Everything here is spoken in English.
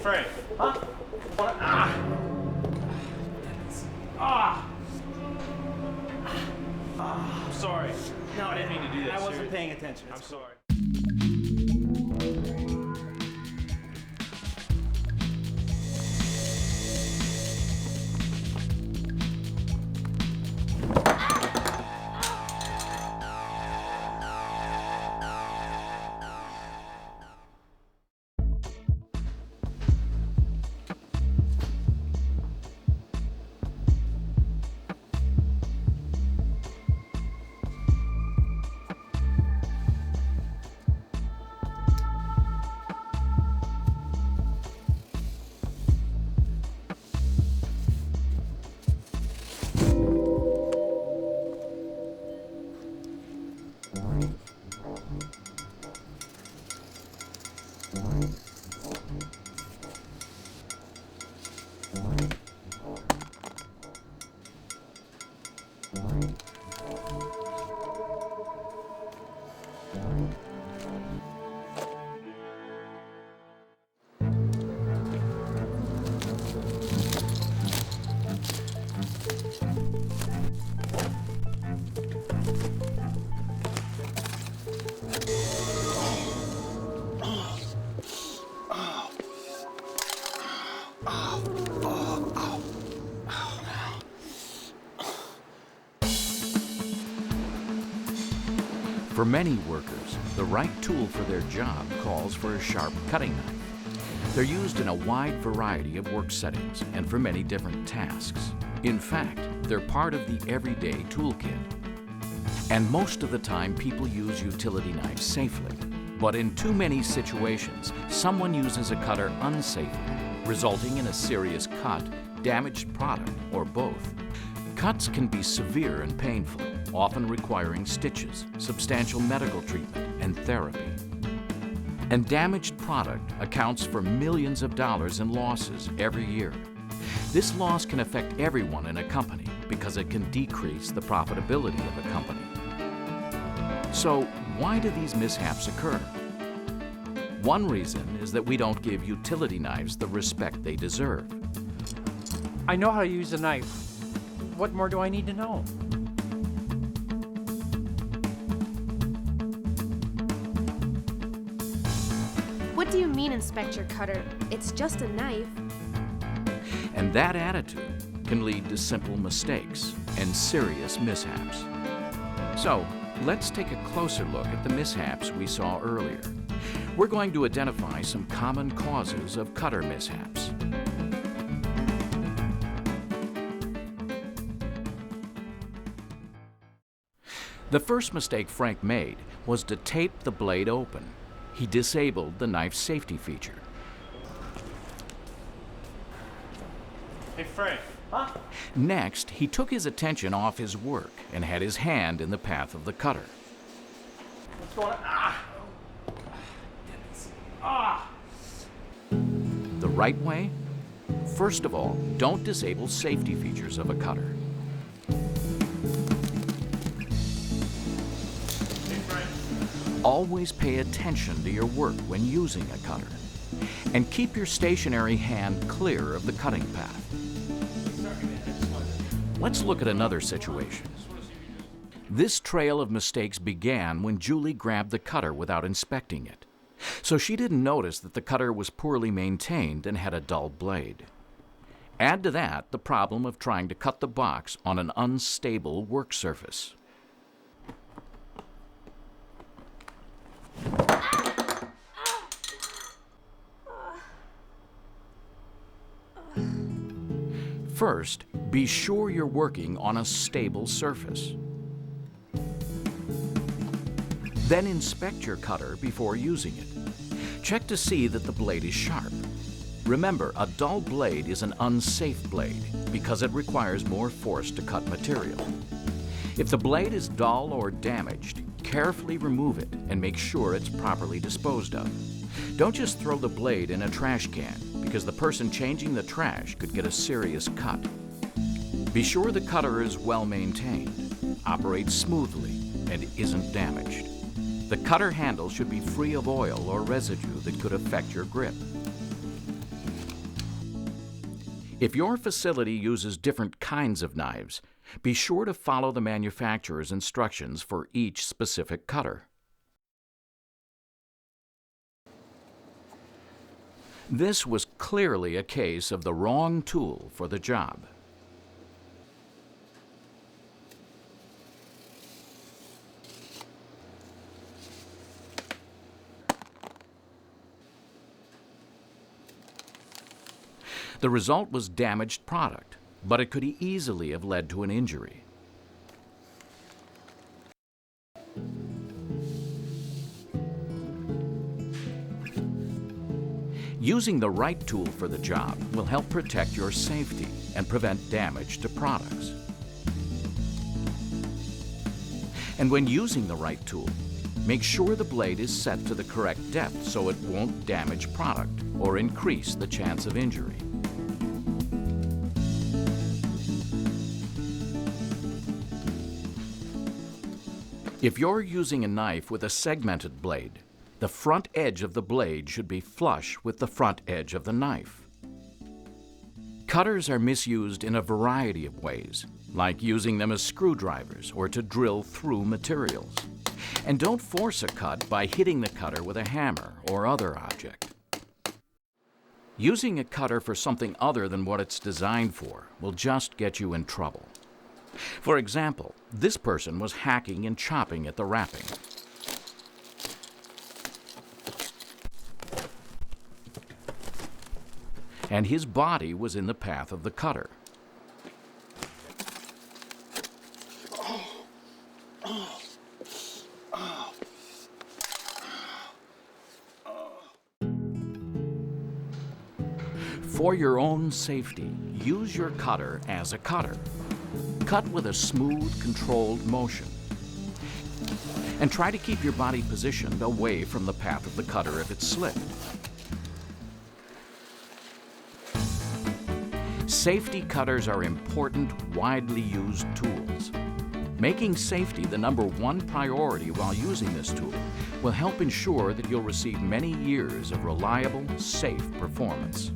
Frank. Huh? What? Ah! Ah! I'm sorry. No, I didn't mean to do that. I wasn't paying attention. I'm sorry. For many workers, the right tool for their job calls for a sharp cutting knife. They're used in a wide variety of work settings and for many different tasks. In fact, they're part of the everyday toolkit. And most of the time, people use utility knives safely. But in too many situations, someone uses a cutter unsafely, resulting in a serious cut, damaged product, or both. Cuts can be severe and painful, often requiring stitches, substantial medical treatment, and therapy. And damaged product accounts for millions of dollars in losses every year. This loss can affect everyone in a company because it can decrease the profitability of a company. So, why do these mishaps occur? One reason is that we don't give utility knives the respect they deserve. I know how to use a knife. What more do I need to know? What do you mean, inspect your cutter? It's just a knife. And that attitude can lead to simple mistakes and serious mishaps. So, let's take a closer look at the mishaps we saw earlier. We're going to identify some common causes of cutter mishaps. The first mistake Frank made was to tape the blade open. He disabled the knife's safety feature. Hey, Frank. Huh? Next, he took his attention off his work and had his hand in the path of the cutter. What's going on? Ah! Ah! The right way? First of all, don't disable safety features of a cutter. Always pay attention to your work when using a cutter. And keep your stationary hand clear of the cutting path. Let's look at another situation. This trail of mistakes began when Julie grabbed the cutter without inspecting it. So she didn't notice that the cutter was poorly maintained and had a dull blade. Add to that the problem of trying to cut the box on an unstable work surface. First, be sure you're working on a stable surface. Then inspect your cutter before using it. Check to see that the blade is sharp. Remember, a dull blade is an unsafe blade because it requires more force to cut material. If the blade is dull or damaged, carefully remove it and make sure it's properly disposed of. Don't just throw the blade in a trash can, because the person changing the trash could get a serious cut. Be sure the cutter is well maintained, operates smoothly, and isn't damaged. The cutter handle should be free of oil or residue that could affect your grip. If your facility uses different kinds of knives, be sure to follow the manufacturer's instructions for each specific cutter. This was clearly a case of the wrong tool for the job. The result was damaged product, but it could easily have led to an injury. Using the right tool for the job will help protect your safety and prevent damage to products. And when using the right tool, make sure the blade is set to the correct depth so it won't damage product or increase the chance of injury. If you're using a knife with a segmented blade, the front edge of the blade should be flush with the front edge of the knife. Cutters are misused in a variety of ways, like using them as screwdrivers or to drill through materials. And don't force a cut by hitting the cutter with a hammer or other object. Using a cutter for something other than what it's designed for will just get you in trouble. For example, this person was hacking and chopping at the wrapping. And his body was in the path of the cutter. For your own safety, use your cutter as a cutter. Cut with a smooth, controlled motion. And try to keep your body positioned away from the path of the cutter if it's slipped. Safety cutters are important, widely used tools. Making safety the #1 priority while using this tool will help ensure that you'll receive many years of reliable, safe performance.